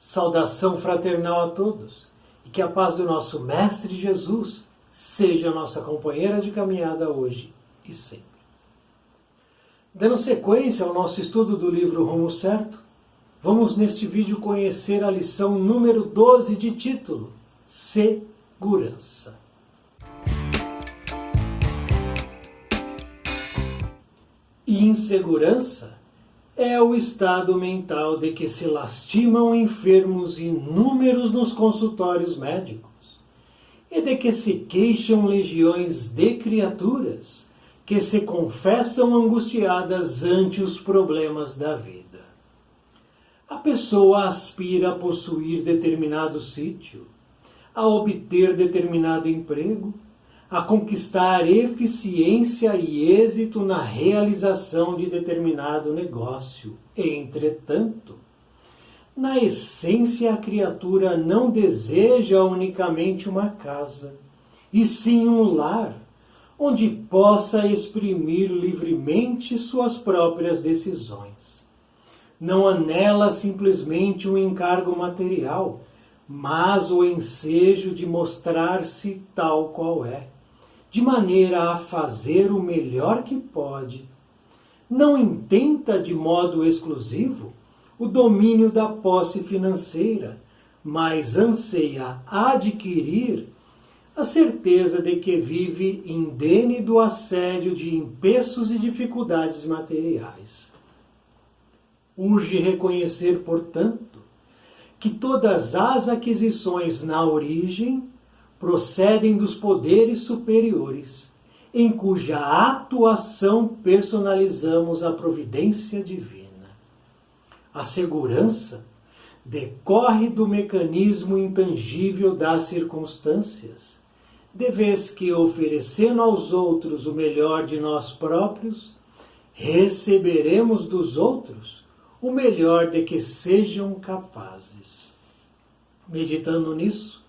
Saudação fraternal a todos e que a paz do nosso Mestre Jesus seja a nossa companheira de caminhada hoje e sempre. Dando sequência ao nosso estudo do livro Rumo Certo, vamos neste vídeo conhecer a lição número 12 de título, Segurança. Insegurança é o estado mental de que se lastimam enfermos inúmeros nos consultórios médicos e de que se queixam legiões de criaturas que se confessam angustiadas ante os problemas da vida. A pessoa aspira a possuir determinado sítio, a obter determinado emprego, a conquistar eficiência e êxito na realização de determinado negócio. Entretanto, na essência a criatura não deseja unicamente uma casa, e sim um lar, onde possa exprimir livremente suas próprias decisões. Não anela simplesmente um encargo material, mas o ensejo de mostrar-se tal qual é, de maneira a fazer o melhor que pode. Não intenta de modo exclusivo o domínio da posse financeira, mas anseia adquirir a certeza de que vive indene do assédio de empeços e dificuldades materiais. Urge reconhecer, portanto, que todas as aquisições na origem procedem dos poderes superiores, em cuja atuação personalizamos a providência divina. A segurança decorre do mecanismo intangível das circunstâncias, de vez que, oferecendo aos outros o melhor de nós próprios, receberemos dos outros o melhor de que sejam capazes. Meditando nisso,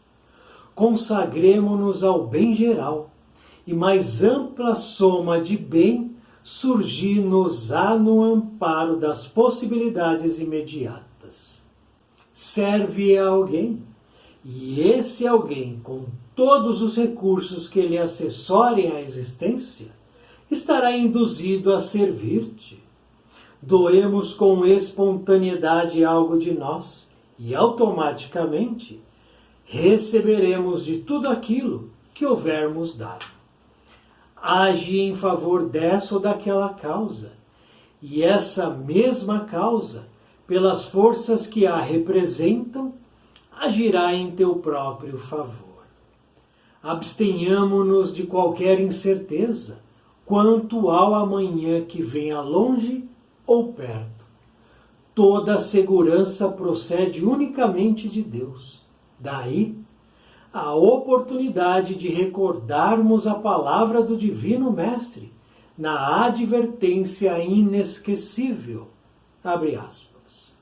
consagremo-nos ao bem geral, e mais ampla soma de bem surgir-nos-á no amparo das possibilidades imediatas. Serve a alguém, e esse alguém, com todos os recursos que lhe acessorem à existência, estará induzido a servir-te. Doemos com espontaneidade algo de nós, e automaticamente receberemos de tudo aquilo que houvermos dado. Age em favor dessa ou daquela causa, e essa mesma causa, pelas forças que a representam, agirá em teu próprio favor. Abstenhamo-nos de qualquer incerteza quanto ao amanhã que venha longe ou perto. Toda a segurança procede unicamente de Deus. Daí, a oportunidade de recordarmos a palavra do Divino Mestre na advertência inesquecível. Abre aspas.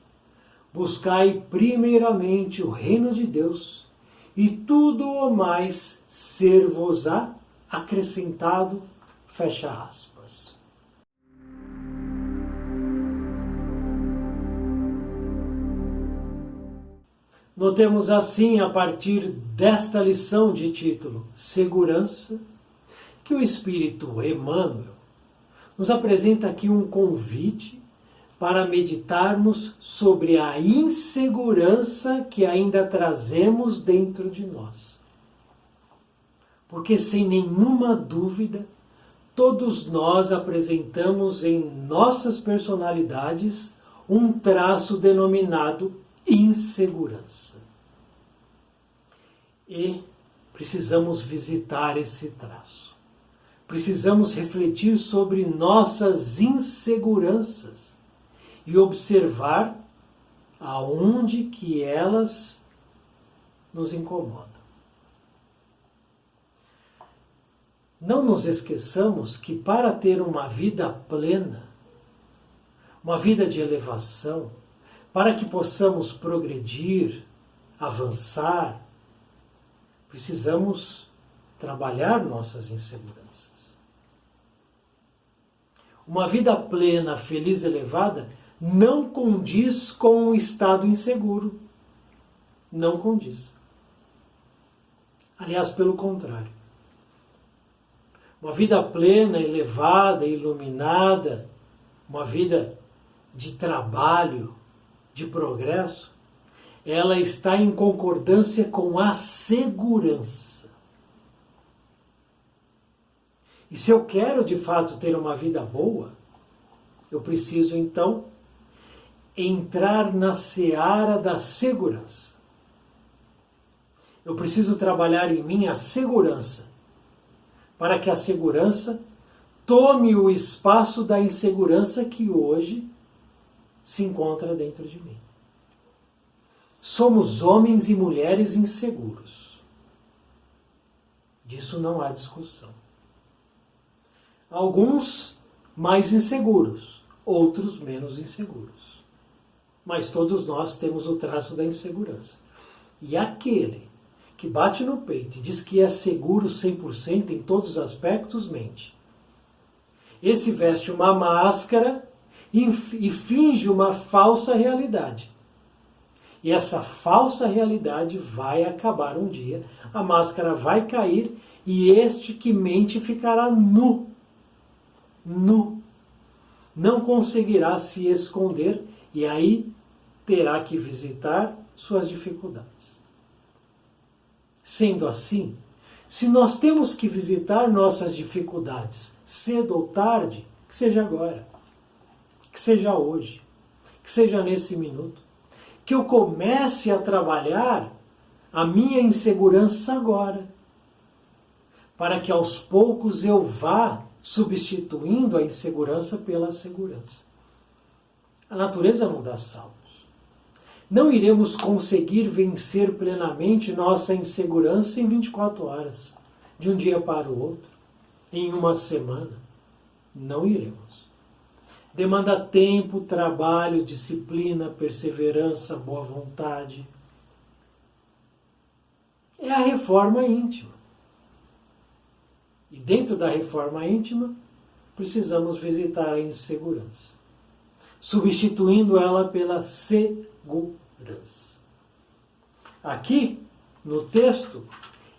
Buscai primeiramente o reino de Deus, e tudo o mais ser-vos-á acrescentado. Fecha aspas. Notemos assim, a partir desta lição de título Segurança, que o Espírito Emmanuel nos apresenta aqui um convite para meditarmos sobre a insegurança que ainda trazemos dentro de nós. Porque, sem nenhuma dúvida, todos nós apresentamos em nossas personalidades um traço denominado insegurança. E precisamos visitar esse traço. Precisamos refletir sobre nossas inseguranças e observar aonde que elas nos incomodam. Não nos esqueçamos que para ter uma vida plena, uma vida de elevação, para que possamos progredir, avançar, precisamos trabalhar nossas inseguranças. Uma vida plena, feliz e elevada não condiz com um estado inseguro. não condiz. Aliás, pelo contrário. Uma vida plena, elevada, iluminada, uma vida de trabalho, de progresso, ela está em concordância com a segurança. E se eu quero de fato ter uma vida boa, eu preciso então entrar na seara da segurança. Eu preciso trabalhar em mim a segurança, para que a segurança tome o espaço da insegurança que hoje se encontra dentro de mim. Somos homens e mulheres inseguros. Disso não há discussão. Alguns mais inseguros, outros menos inseguros. Mas todos nós temos o traço da insegurança. E aquele que bate no peito e diz que é seguro 100% em todos os aspectos, mente. Esse veste uma máscara e finge uma falsa realidade. E essa falsa realidade vai acabar um dia, a máscara vai cair e este que mente ficará nu. Nu. Não conseguirá se esconder e aí terá que visitar suas dificuldades. Sendo assim, se nós temos que visitar nossas dificuldades cedo ou tarde, que seja agora, que seja hoje, que seja nesse minuto, que eu comece a trabalhar a minha insegurança agora, para que aos poucos eu vá substituindo a insegurança pela segurança. A natureza não dá salvos. Não iremos conseguir vencer plenamente nossa insegurança em 24 horas, de um dia para o outro, em uma semana. Não iremos. Demanda tempo, trabalho, disciplina, perseverança, boa vontade. É a reforma íntima. E dentro da reforma íntima, precisamos visitar a insegurança, substituindo ela pela segurança. Aqui, no texto,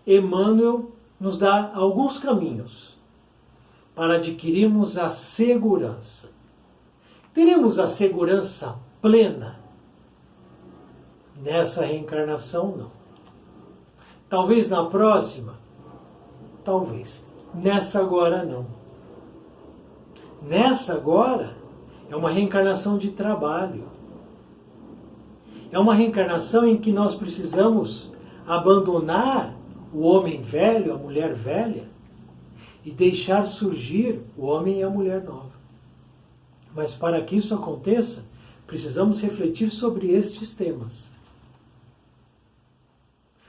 Emmanuel nos dá alguns caminhos para adquirirmos a segurança. Teremos a segurança plena nessa reencarnação? Não. Talvez na próxima? Talvez. Nessa agora, não. Nessa agora é uma reencarnação de trabalho. É uma reencarnação em que nós precisamos abandonar o homem velho, a mulher velha, e deixar surgir o homem e a mulher nova. Mas para que isso aconteça, precisamos refletir sobre estes temas.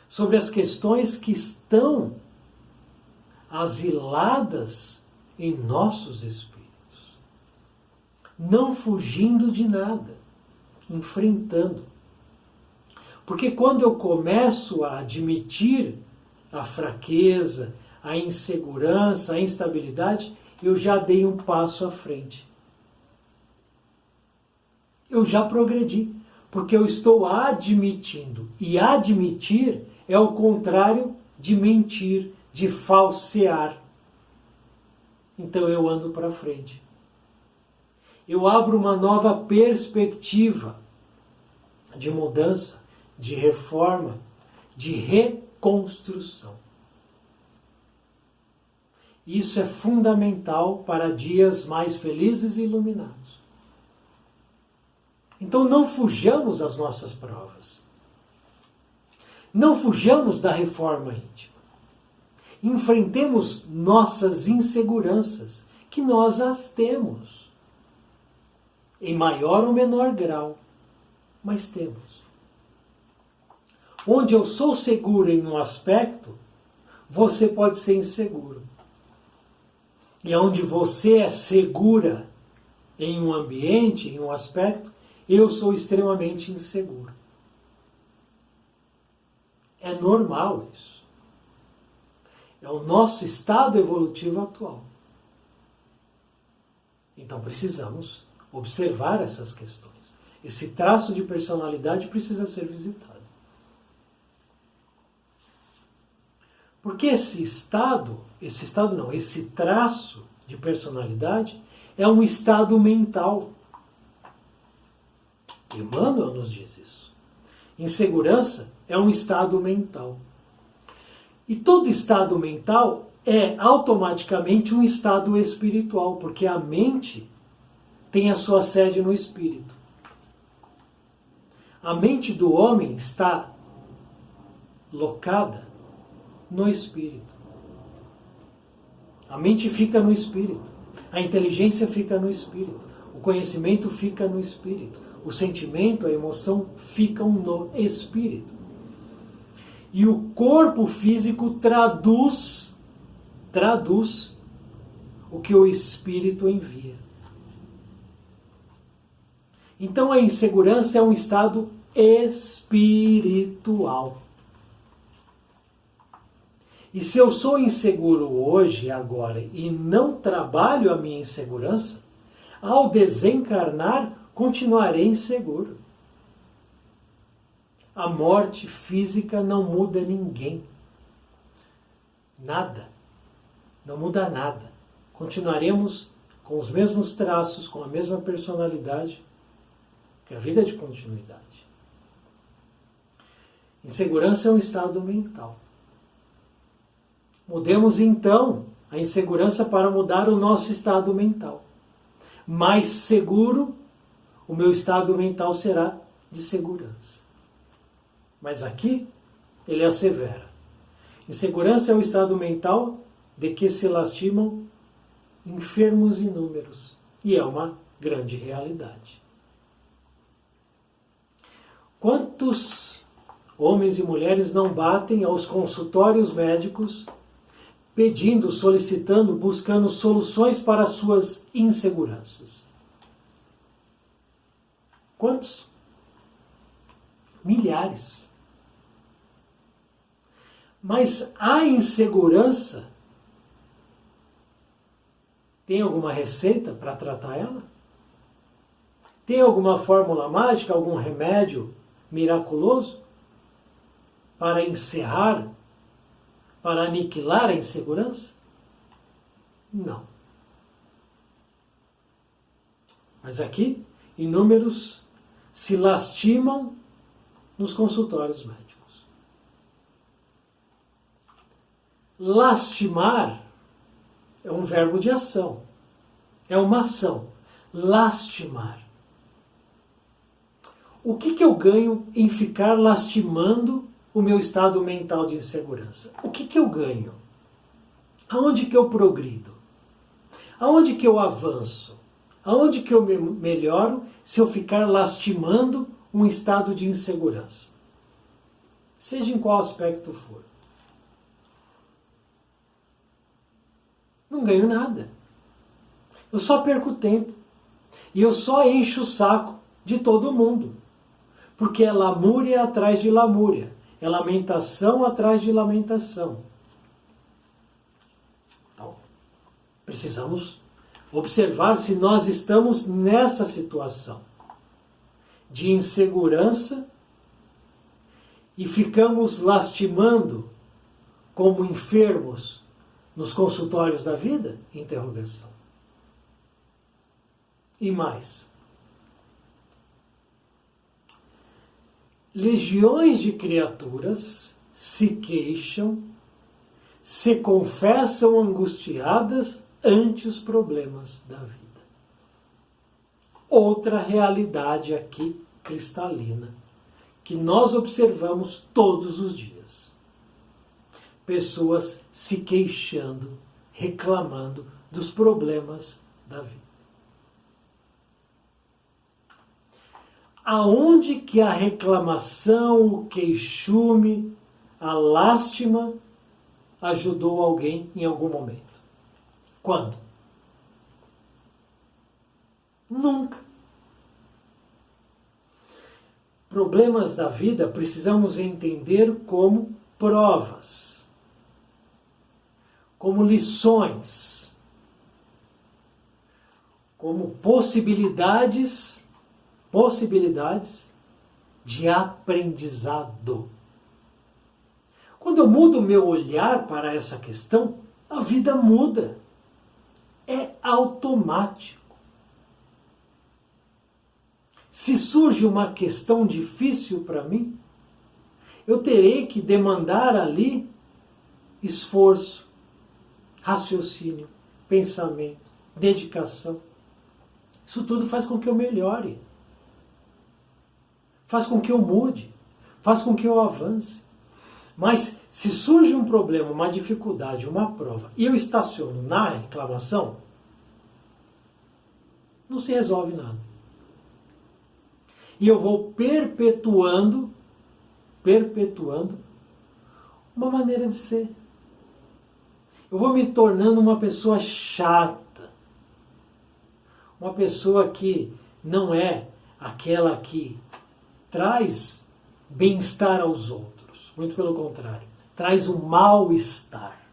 Sobre as questões que estão asiladas em nossos espíritos. Não fugindo de nada, enfrentando. Porque quando eu começo a admitir a fraqueza, a insegurança, a instabilidade, eu já dei um passo à frente. Eu já progredi, porque eu estou admitindo. E admitir é o contrário de mentir, de falsear. Então eu ando para frente. Eu abro uma nova perspectiva de mudança, de reforma, de reconstrução. Isso é fundamental para dias mais felizes e iluminados. Então não fujamos às nossas provas. Não fujamos da reforma íntima. Enfrentemos nossas inseguranças, que nós as temos. Em maior ou menor grau, mas temos. Onde eu sou seguro em um aspecto, você pode ser inseguro. E onde você é segura em um ambiente, em um aspecto, eu sou extremamente inseguro. É normal isso. É o nosso estado evolutivo atual. Então precisamos observar essas questões. Esse traço de personalidade precisa ser visitado. Porque esse traço de personalidade é um estado mental. Emmanuel nos diz isso. Insegurança é um estado mental. E todo estado mental é automaticamente um estado espiritual, porque a mente tem a sua sede no espírito. A mente do homem está locada no espírito. A mente fica no espírito. A inteligência fica no espírito. O conhecimento fica no espírito. O sentimento, a emoção ficam no espírito. E o corpo físico traduz o que o espírito envia. Então a insegurança é um estado espiritual. E se eu sou inseguro hoje, agora, e não trabalho a minha insegurança, ao desencarnar, continuarei inseguro. A morte física não muda ninguém. Nada. Não muda nada. Continuaremos com os mesmos traços, com a mesma personalidade, que a vida é de continuidade. Insegurança é um estado mental. Mudemos então a insegurança para mudar o nosso estado mental. Mais seguro, o meu estado mental será de segurança. Mas aqui ele assevera. Insegurança é o estado mental de que se lastimam enfermos inúmeros. E é uma grande realidade. Quantos homens e mulheres não batem aos consultórios médicos pedindo, solicitando, buscando soluções para as suas inseguranças? Quantos? Milhares. Mas a insegurança tem alguma receita para tratar ela? Tem alguma fórmula mágica, algum remédio miraculoso para encerrar, para aniquilar a insegurança? Não. Mas aqui, inúmeros se lastimam nos consultórios médicos. Lastimar é um verbo de ação. É uma ação. Lastimar. O que eu ganho em ficar lastimando o meu estado mental de insegurança? O que eu ganho? Aonde que eu progrido? Aonde que eu avanço? Aonde que eu melhoro se eu ficar lastimando um estado de insegurança? Seja em qual aspecto for. Não ganho nada. Eu só perco tempo. E eu só encho o saco de todo mundo. Porque é lamúria atrás de lamúria. É lamentação atrás de lamentação. Então, precisamos observar se nós estamos nessa situação de insegurança e ficamos lastimando como enfermos nos consultórios da vida? Interrogação. E mais. Legiões de criaturas se queixam, se confessam angustiadas ante os problemas da vida. Outra realidade aqui cristalina, que nós observamos todos os dias. Pessoas se queixando, reclamando dos problemas da vida. Aonde que a reclamação, o queixume, a lástima ajudou alguém em algum momento? Quando? Nunca. Problemas da vida precisamos entender como provas, como lições, como possibilidades de aprendizado. Quando eu mudo o meu olhar para essa questão, a vida muda. É automático. Se surge uma questão difícil para mim, eu terei que demandar ali esforço, raciocínio, pensamento, dedicação. Isso tudo faz com que eu melhore. Faz com que eu mude. Faz com que eu avance. Mas se surge um problema, uma dificuldade, uma prova, e eu estaciono na reclamação, não se resolve nada. E eu vou perpetuando uma maneira de ser. Eu vou me tornando uma pessoa chata. Uma pessoa que não é aquela que traz bem-estar aos outros. Muito pelo contrário. Traz o mal-estar.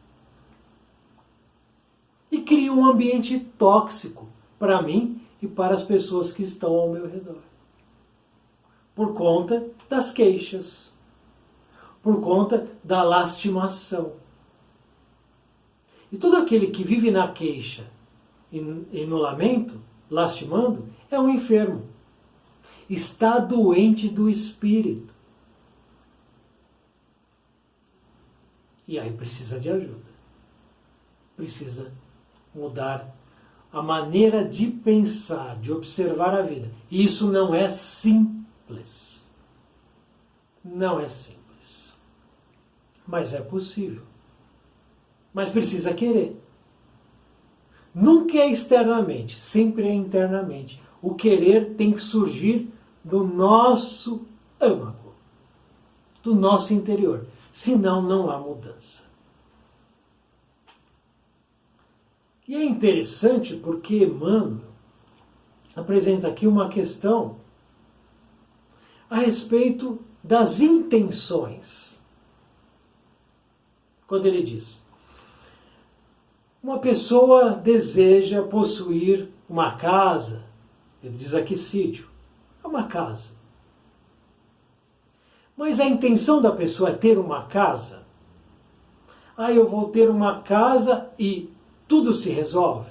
E cria um ambiente tóxico para mim e para as pessoas que estão ao meu redor. Por conta das queixas. Por conta da lastimação. E todo aquele que vive na queixa e no lamento, lastimando, é um enfermo. Está doente do espírito. E aí precisa de ajuda. Precisa mudar a maneira de pensar, de observar a vida. E isso não é simples. Não é simples. Mas é possível. Mas precisa querer. Nunca é externamente, sempre é internamente. O querer tem que surgir do nosso âmago, do nosso interior. Senão não há mudança. E é interessante porque Emmanuel apresenta aqui uma questão a respeito das intenções. Quando ele diz: uma pessoa deseja possuir uma casa, ele diz aqui sítio, é uma casa. Mas a intenção da pessoa é ter uma casa? Eu vou ter uma casa e tudo se resolve?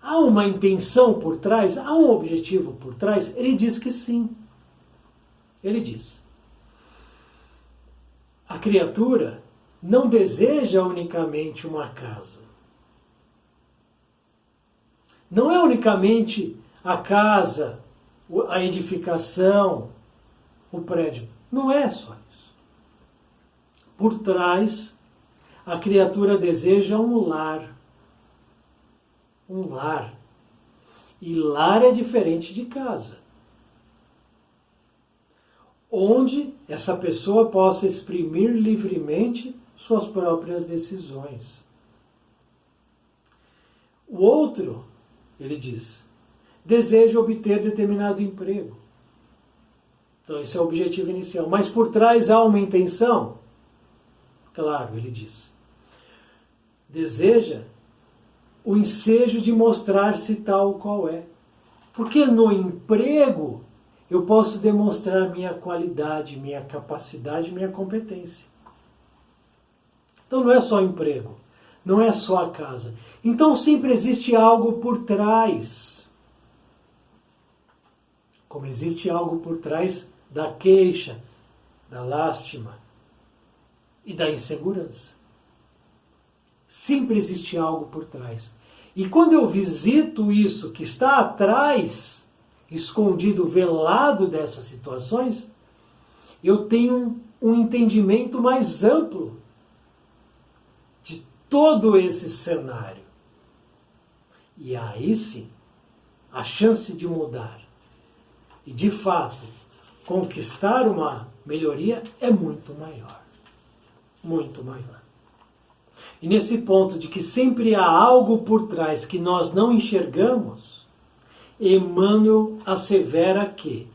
Há uma intenção por trás? Há um objetivo por trás? Ele diz que sim. Ele diz: a criatura não deseja unicamente uma casa. Não é unicamente a casa, a edificação, o prédio. Não é só isso. Por trás, a criatura deseja um lar. Um lar. E lar é diferente de casa. Onde essa pessoa possa exprimir livremente suas próprias decisões. O outro, ele diz, deseja obter determinado emprego. Então esse é o objetivo inicial. Mas por trás há uma intenção? Claro, ele diz. Deseja o ensejo de mostrar-se tal qual é. Porque no emprego eu posso demonstrar minha qualidade, minha capacidade, minha competência. Então não é só emprego, não é só a casa. Então sempre existe algo por trás. Como existe algo por trás da queixa, da lástima e da insegurança. Sempre existe algo por trás. E quando eu visito isso que está atrás, escondido, velado dessas situações, eu tenho um entendimento mais amplo de todo esse cenário. E aí sim, a chance de mudar e de fato conquistar uma melhoria é muito maior. Muito maior. E nesse ponto de que sempre há algo por trás que nós não enxergamos, Emmanuel assevera que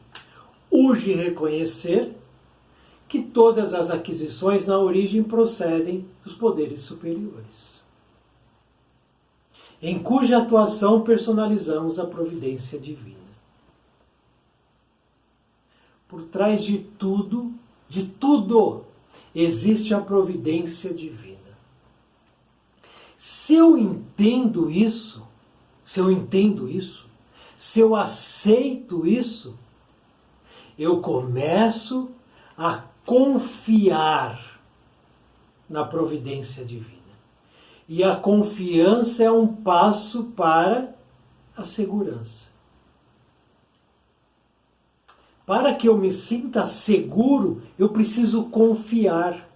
urge reconhecer que todas as aquisições na origem procedem dos poderes superiores, em cuja atuação personalizamos a providência divina. Por trás de tudo, existe a providência divina. Se eu entendo isso, se eu aceito isso, eu começo a confiar na providência divina. E a confiança é um passo para a segurança. Para que eu me sinta seguro, eu preciso confiar.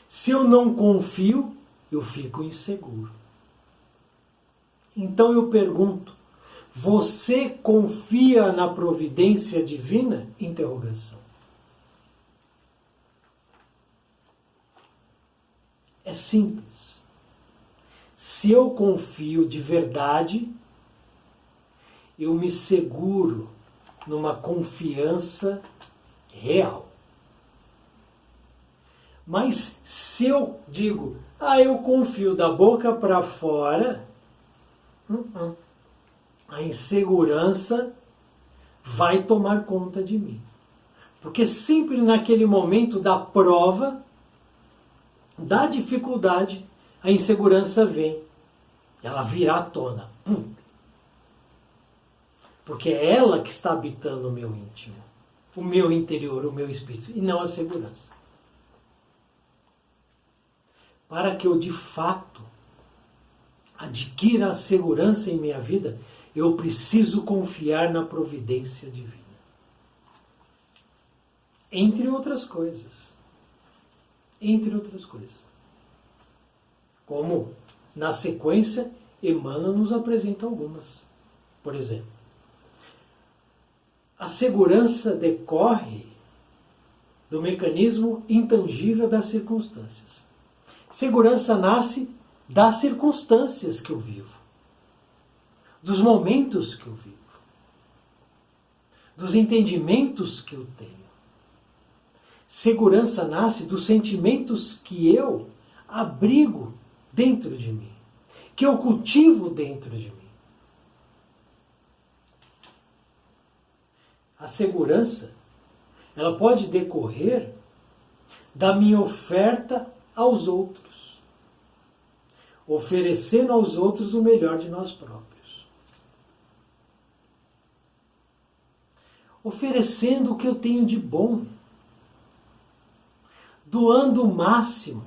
Se eu não confio, eu fico inseguro. Então eu pergunto, você confia na providência divina? Interrogação. É simples. Se eu confio de verdade, eu me seguro numa confiança real. Mas se eu digo, eu confio da boca para fora, a insegurança vai tomar conta de mim. Porque sempre naquele momento da prova, da dificuldade, a insegurança vem. Ela virá à tona. Porque é ela que está habitando o meu íntimo, o meu interior, o meu espírito, e não a segurança. Para que eu de fato adquira a segurança em minha vida, eu preciso confiar na providência divina. Entre outras coisas. Entre outras coisas. Como, na sequência, Emmanuel nos apresenta algumas. Por exemplo, a segurança decorre do mecanismo intangível das circunstâncias. Segurança nasce das circunstâncias que eu vivo, dos momentos que eu vivo, dos entendimentos que eu tenho. Segurança nasce dos sentimentos que eu abrigo dentro de mim, que eu cultivo dentro de mim. A segurança, ela pode decorrer da minha oferta aos outros, oferecendo aos outros o melhor de nós próprios. Oferecendo o que eu tenho de bom, doando o máximo,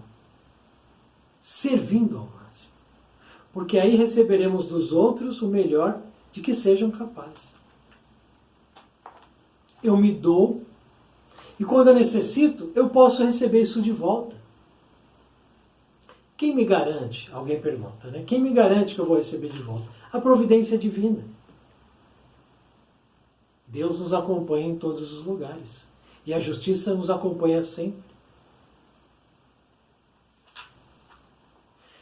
servindo ao máximo. Porque aí receberemos dos outros o melhor de que sejam capazes. Eu me dou, e quando eu necessito, eu posso receber isso de volta. Quem me garante? Alguém pergunta, né? Quem me garante que eu vou receber de volta? A providência divina. Deus nos acompanha em todos os lugares. E a justiça nos acompanha sempre.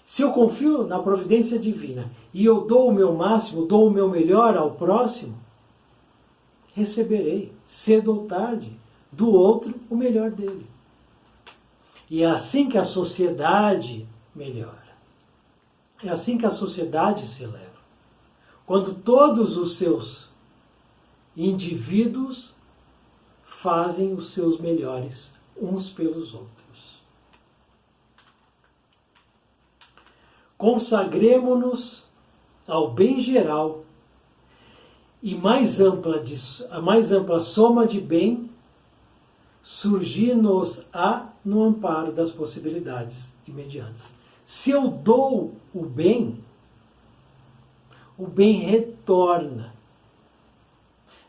Se eu confio na providência divina e eu dou o meu máximo, dou o meu melhor ao próximo, receberei, cedo ou tarde, do outro o melhor dele. E é assim que a sociedade melhora. É assim que a sociedade se eleva. Quando todos os seus indivíduos fazem os seus melhores uns pelos outros. Consagremo-nos ao bem geral e a mais ampla soma de bem surgir-nos-á no amparo das possibilidades imediatas. Se eu dou o bem retorna.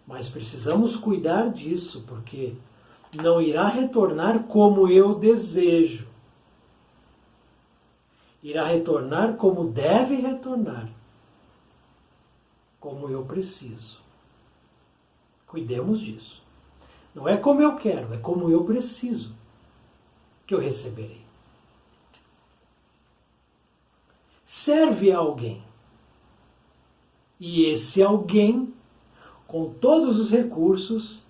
Mas precisamos cuidar disso, porque não irá retornar como eu desejo. Irá retornar como deve retornar, como eu preciso. Cuidemos disso. Não é como eu quero, é como eu preciso que eu receberei. Serve a alguém. E esse alguém, com todos os recursos,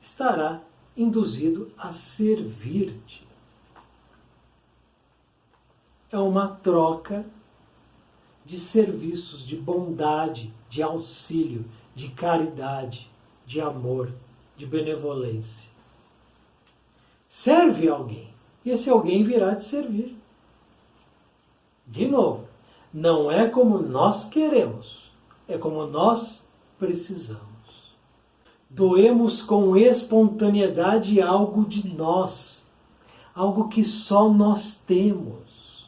estará induzido a servir-te. É uma troca de serviços, de bondade, de auxílio, de caridade, de amor, de benevolência. serve alguém. E esse alguém virá te servir. De novo, não é como nós queremos, é como nós precisamos. Doemos com espontaneidade algo de nós, algo que só nós temos.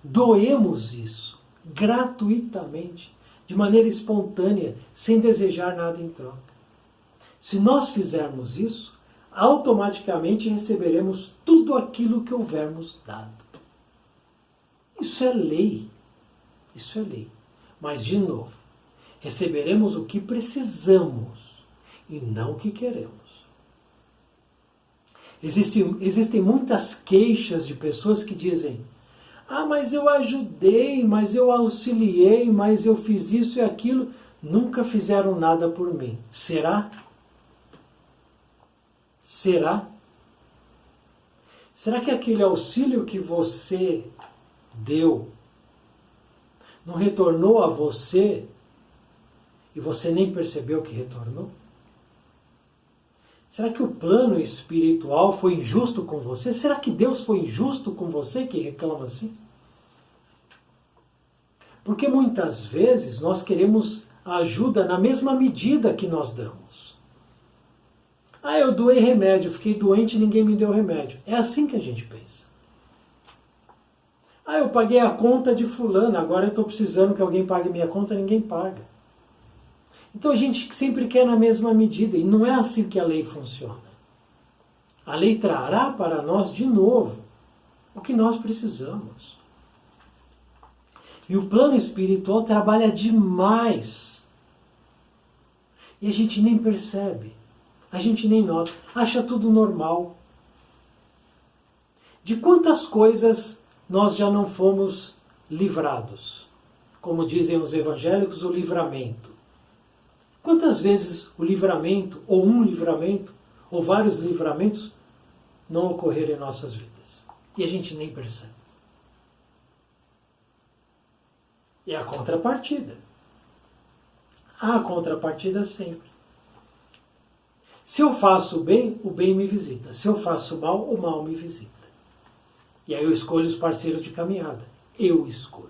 Doemos isso gratuitamente, de maneira espontânea, sem desejar nada em troca. Se nós fizermos isso, automaticamente receberemos tudo aquilo que houvermos dado. Isso é lei. Isso é lei. Mas, de novo, receberemos o que precisamos e não o que queremos. Existem muitas queixas de pessoas que dizem: ah, mas eu ajudei, mas eu auxiliei, mas eu fiz isso e aquilo, nunca fizeram nada por mim. Será? Será? Será que aquele auxílio que você deu não retornou a você e você nem percebeu que retornou? Será que o plano espiritual foi injusto com você? Será que Deus foi injusto com você que reclama assim? Porque muitas vezes nós queremos ajuda na mesma medida que nós damos. Ah, eu doei remédio, fiquei doente e ninguém me deu remédio. É assim que a gente pensa. Ah, eu paguei a conta de fulano, agora eu estou precisando que alguém pague minha conta, ninguém paga. Então a gente sempre quer na mesma medida, e não é assim que a lei funciona. A lei trará para nós de novo o que nós precisamos. E o plano espiritual trabalha demais. E a gente nem percebe, a gente nem nota, acha tudo normal. De quantas coisas nós já não fomos livrados? Como dizem os evangélicos, o livramento. Quantas vezes o livramento, ou um livramento, ou vários livramentos, não ocorreram em nossas vidas? E a gente nem percebe. E a contrapartida. Há contrapartida sempre. Se eu faço o bem me visita. Se eu faço o mal me visita. E aí eu escolho os parceiros de caminhada. Eu escolho.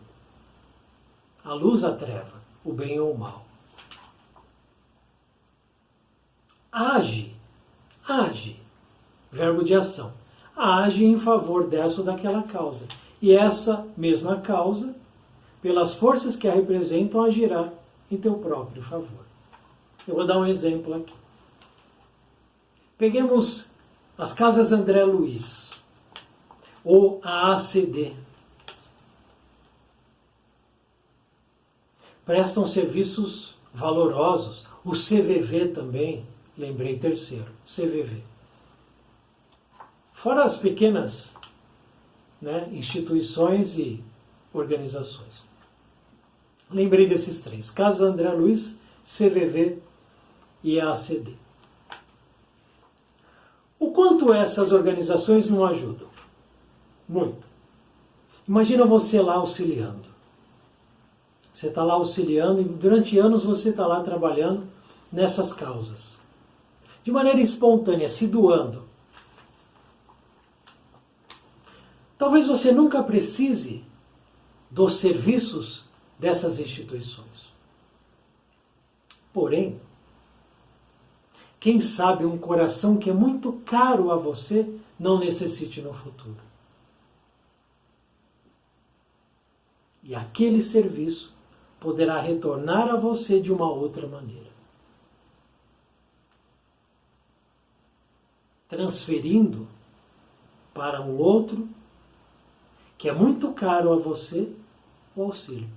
A luz, a treva, o bem ou o mal. Age, verbo de ação, age em favor dessa ou daquela causa. E essa mesma causa, pelas forças que a representam, agirá em teu próprio favor. Eu vou dar um exemplo aqui. Peguemos as Casas André Luiz, ou a ACD. Prestam serviços valorosos, o CVV também. Lembrei terceiro, CVV. Fora as pequenas instituições e organizações. Lembrei desses três, Casa André Luiz, CVV e a ACD. O quanto essas organizações não ajudam? Muito. Imagina você lá auxiliando. Você está lá auxiliando e durante anos você está lá trabalhando nessas causas. De maneira espontânea, se doando. Talvez você nunca precise dos serviços dessas instituições. Porém, quem sabe um coração que é muito caro a você não necessite no futuro. E aquele serviço poderá retornar a você de uma outra maneira. Transferindo para um outro que é muito caro a você o auxílio.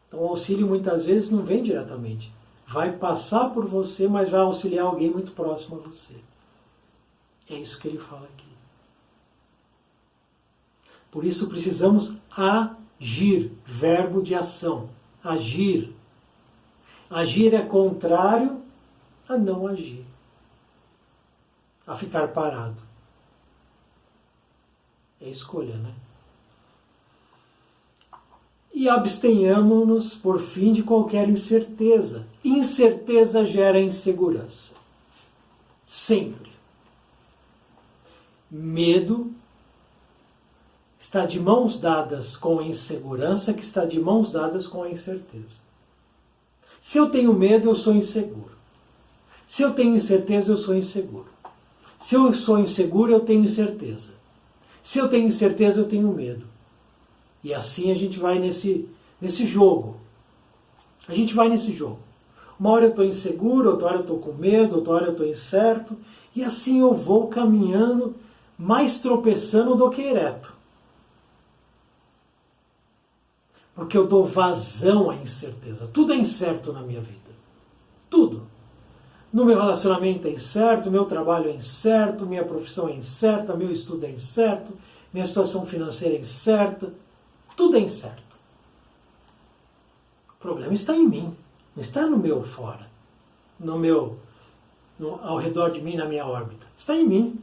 Então o auxílio muitas vezes não vem diretamente. Vai passar por você, mas vai auxiliar alguém muito próximo a você. É isso que ele fala aqui. Por isso precisamos agir, verbo de ação. Agir. Agir é contrário a não agir. A ficar parado. É escolha, né? E abstenhamos-nos, por fim, de qualquer incerteza. Incerteza gera insegurança. Sempre. Medo está de mãos dadas com a insegurança, que está de mãos dadas com a incerteza. Se eu tenho medo, eu sou inseguro. Se eu tenho incerteza, eu sou inseguro. Se eu sou inseguro, eu tenho incerteza. Se eu tenho incerteza, eu tenho medo. E assim a gente vai nesse jogo. A gente vai nesse jogo. Uma hora eu estou inseguro, outra hora eu estou com medo, outra hora eu estou incerto. E assim eu vou caminhando, mais tropeçando do que ereto. Porque eu dou vazão à incerteza. Tudo é incerto na minha vida. Tudo. No meu relacionamento é incerto, meu trabalho é incerto, minha profissão é incerta, meu estudo é incerto, minha situação financeira é incerta. Tudo é incerto. O problema está em mim, não está no meu fora, ao redor de mim, na minha órbita. Está em mim.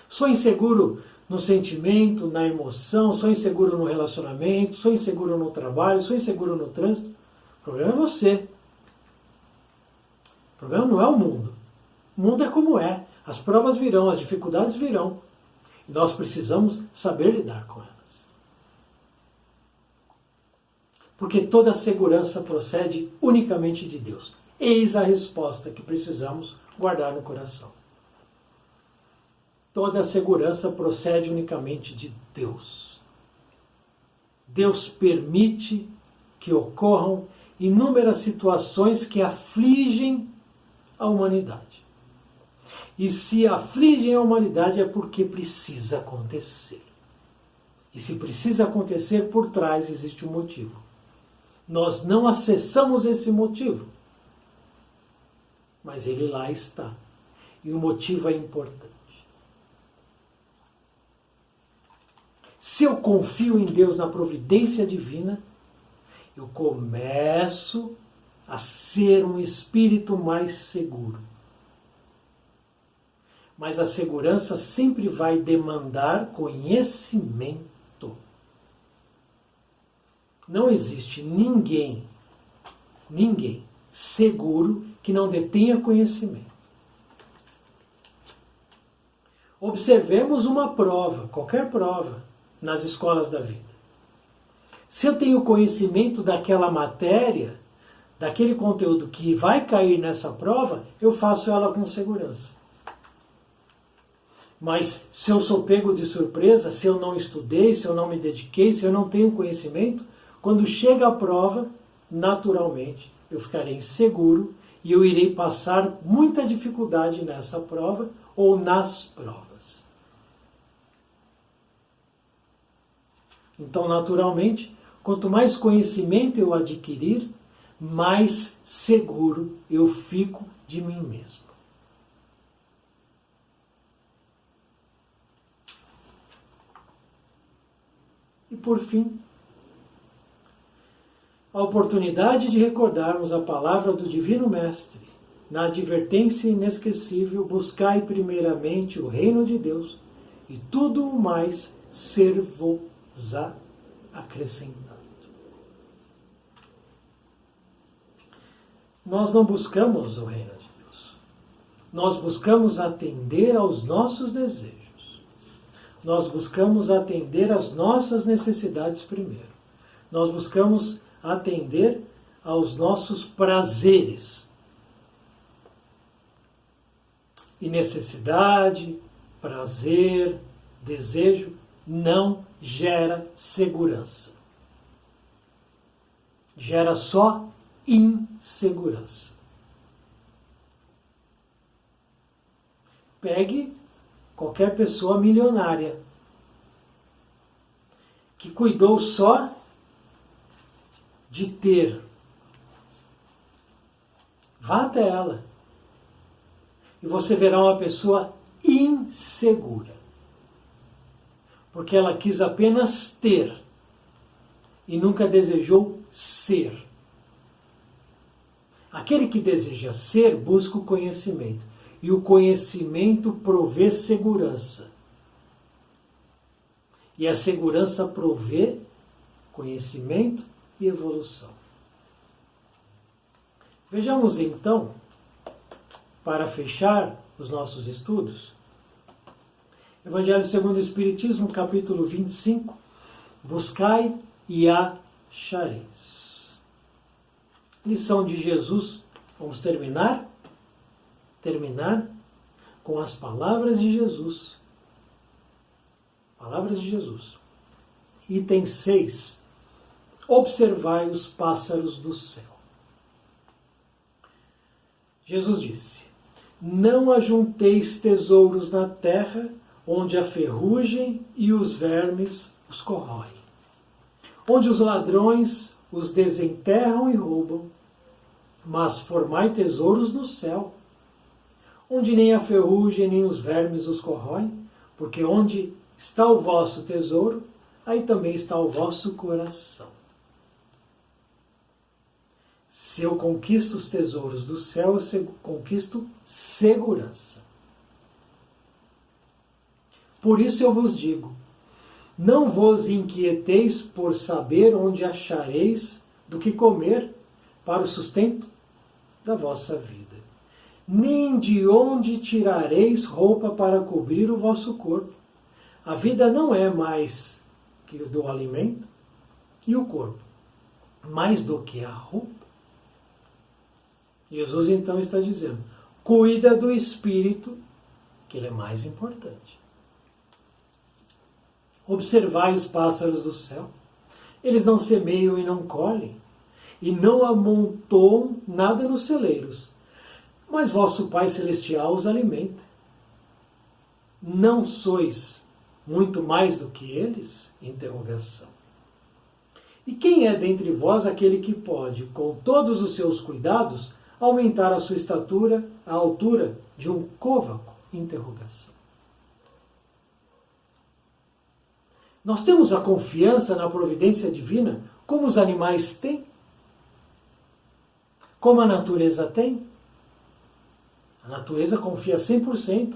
Sou inseguro no sentimento, na emoção, sou inseguro no relacionamento, sou inseguro no trabalho, sou inseguro no trânsito. O problema é você. O problema não é o mundo. O mundo é como é. As provas virão, as dificuldades virão. E nós precisamos saber lidar com elas. Porque toda segurança procede unicamente de Deus. Eis a resposta que precisamos guardar no coração. Toda segurança procede unicamente de Deus. Deus permite que ocorram inúmeras situações que afligem a humanidade. E se afligem a humanidade é porque precisa acontecer. E se precisa acontecer, por trás existe um motivo. Nós não acessamos esse motivo, mas ele lá está. E o motivo é importante. Se eu confio em Deus, na providência divina, eu começo a ser um espírito mais seguro. Mas a segurança sempre vai demandar conhecimento. Não existe ninguém seguro que não detenha conhecimento. Observemos uma prova, qualquer prova, nas escolas da vida. Se eu tenho conhecimento daquela matéria, daquele conteúdo que vai cair nessa prova, eu faço ela com segurança. Mas se eu sou pego de surpresa, se eu não estudei, se eu não me dediquei, se eu não tenho conhecimento, quando chega a prova, naturalmente, eu ficarei inseguro e eu irei passar muita dificuldade nessa prova ou nas provas. Então, naturalmente, quanto mais conhecimento eu adquirir, mais seguro eu fico de mim mesmo. E por fim, a oportunidade de recordarmos a palavra do Divino Mestre, na advertência inesquecível: buscai primeiramente o reino de Deus, e tudo o mais ser-vos-á acrescentado. Nós não buscamos o reino de Deus. Nós buscamos atender aos nossos desejos. Nós buscamos atender às nossas necessidades primeiro. Nós buscamos atender aos nossos prazeres. E necessidade, prazer, desejo não gera segurança. Gera só insegurança. Pegue qualquer pessoa milionária que cuidou só de ter. Vá até ela e você verá uma pessoa insegura, porque ela quis apenas ter e nunca desejou ser. Aquele que deseja ser busca o conhecimento, e o conhecimento provê segurança. E a segurança provê conhecimento e evolução. Vejamos então, para fechar os nossos estudos, Evangelho segundo o Espiritismo, capítulo 25. Buscai e achareis. Lição de Jesus. Vamos terminar com as palavras de Jesus. Palavras de Jesus. Item 6. Observai os pássaros do céu. Jesus disse: não ajunteis tesouros na terra, onde a ferrugem e os vermes os corroem, onde os ladrões os desenterram e roubam, mas formai tesouros no céu, onde nem a ferrugem nem os vermes os corroem, porque onde está o vosso tesouro, aí também está o vosso coração. Se eu conquisto os tesouros do céu, eu conquisto segurança. Por isso eu vos digo, não vos inquieteis por saber onde achareis do que comer para o sustento da vossa vida, nem de onde tirareis roupa para cobrir o vosso corpo. A vida não é mais que do alimento, e o corpo mais do que a roupa. Jesus então está dizendo, cuida do espírito, que ele é mais importante. Observai os pássaros do céu. Eles não semeiam e não colhem, e não amontoam nada nos celeiros, mas vosso Pai Celestial os alimenta. Não sois muito mais do que eles? Interrogação. E quem é dentre vós aquele que pode, com todos os seus cuidados, aumentar a sua estatura à altura de um côvaco? Interrogação. Nós temos a confiança na providência divina como os animais têm? Como a natureza tem? A natureza confia 100%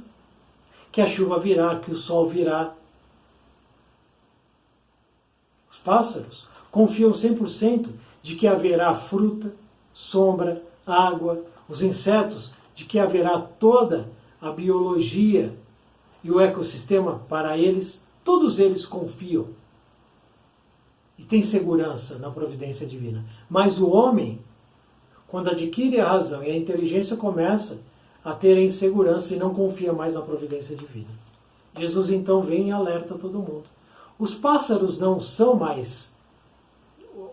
que a chuva virá, que o sol virá. Os pássaros confiam 100% de que haverá fruta, sombra, água. Os insetos, de que haverá toda a biologia e o ecossistema para eles. Todos eles confiam e têm segurança na providência divina. Mas o homem, quando adquire a razão e a inteligência, começa a ter a insegurança e não confia mais na providência divina. Jesus então vem e alerta todo mundo. Os pássaros não são mais...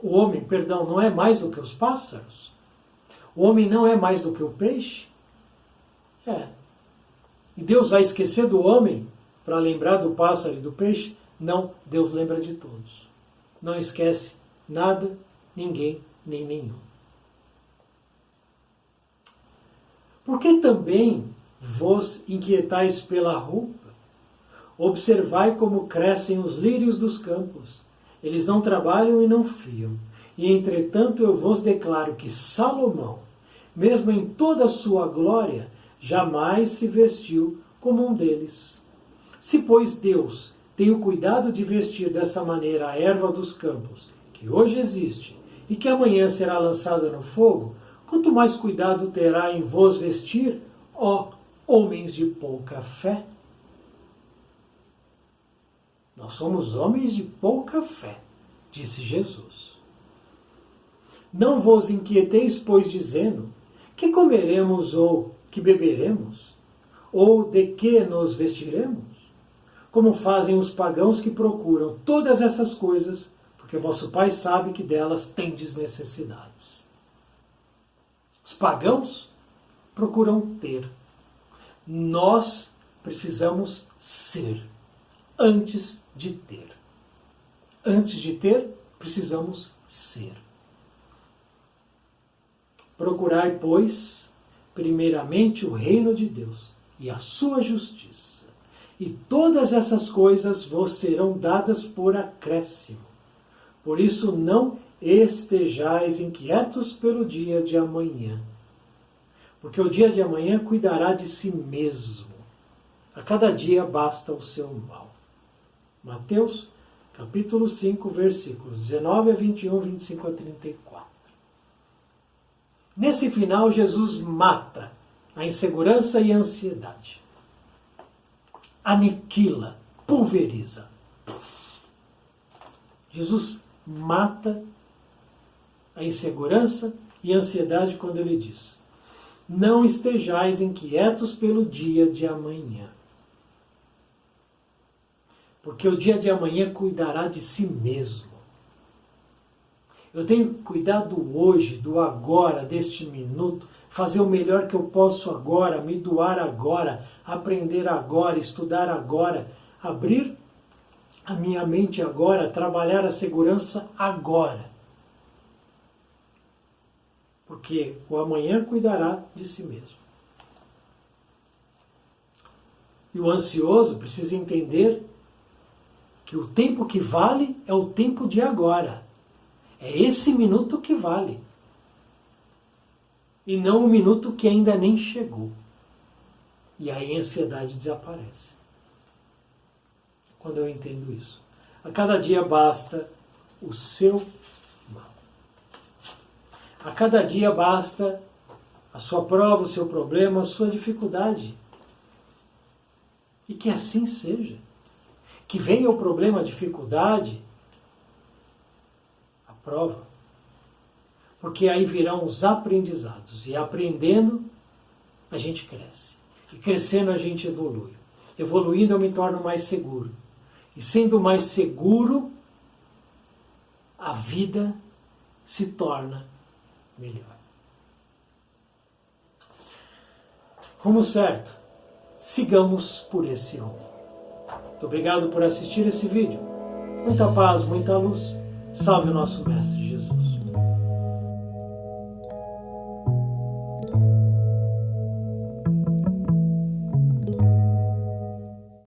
O homem, perdão, não é mais do que os pássaros? O homem não é mais do que o peixe? É. E Deus vai esquecer do homem para lembrar do pássaro e do peixe? Não, Deus lembra de todos. Não esquece nada, ninguém, nem nenhum. Por que também vos inquietais pela roupa? Observai como crescem os lírios dos campos. Eles não trabalham e não fiam. E entretanto eu vos declaro que Salomão, mesmo em toda a sua glória, jamais se vestiu como um deles. Se, pois, Deus tem o cuidado de vestir dessa maneira a erva dos campos, que hoje existe e que amanhã será lançada no fogo, quanto mais cuidado terá em vos vestir, ó homens de pouca fé? Nós somos homens de pouca fé, disse Jesus. Não vos inquieteis, pois, dizendo, que comeremos ou que beberemos? Ou de que nos vestiremos? Como fazem os pagãos que procuram todas essas coisas, porque vosso Pai sabe que delas tendes necessidades. Os pagãos procuram ter. Nós precisamos ser, antes de ter. Antes de ter, precisamos ser. Procurai, pois, primeiramente o reino de Deus e a sua justiça, e todas essas coisas vos serão dadas por acréscimo. Por isso não estejais inquietos pelo dia de amanhã, porque o dia de amanhã cuidará de si mesmo. A cada dia basta o seu mal. Mateus, capítulo 5, versículos 19 a 21, 25 a 34. Nesse final, Jesus mata a insegurança e a ansiedade. aniquila, pulveriza. Jesus mata a insegurança e a ansiedade quando ele diz: não estejais inquietos pelo dia de amanhã, porque o dia de amanhã cuidará de si mesmo. Eu tenho que cuidar do hoje, do agora, deste minuto, fazer o melhor que eu posso agora, me doar agora, aprender agora, estudar agora, abrir a minha mente agora, trabalhar a segurança agora. Porque o amanhã cuidará de si mesmo. E o ansioso precisa entender que o tempo que vale é o tempo de agora. É esse minuto que vale. E não o minuto que ainda nem chegou. E aí a ansiedade desaparece. Quando eu entendo isso. A cada dia basta o seu mal. A cada dia basta a sua prova, o seu problema, a sua dificuldade. E que assim seja. Que venha o problema, a dificuldade, a prova. Porque aí virão os aprendizados. E aprendendo, a gente cresce. E crescendo, a gente evolui. Evoluindo, eu me torno mais seguro. E sendo mais seguro, a vida se torna melhor. Rumo certo. Sigamos por esse rumo. Muito obrigado por assistir esse vídeo. Muita paz, muita luz. Salve o nosso Mestre Jesus.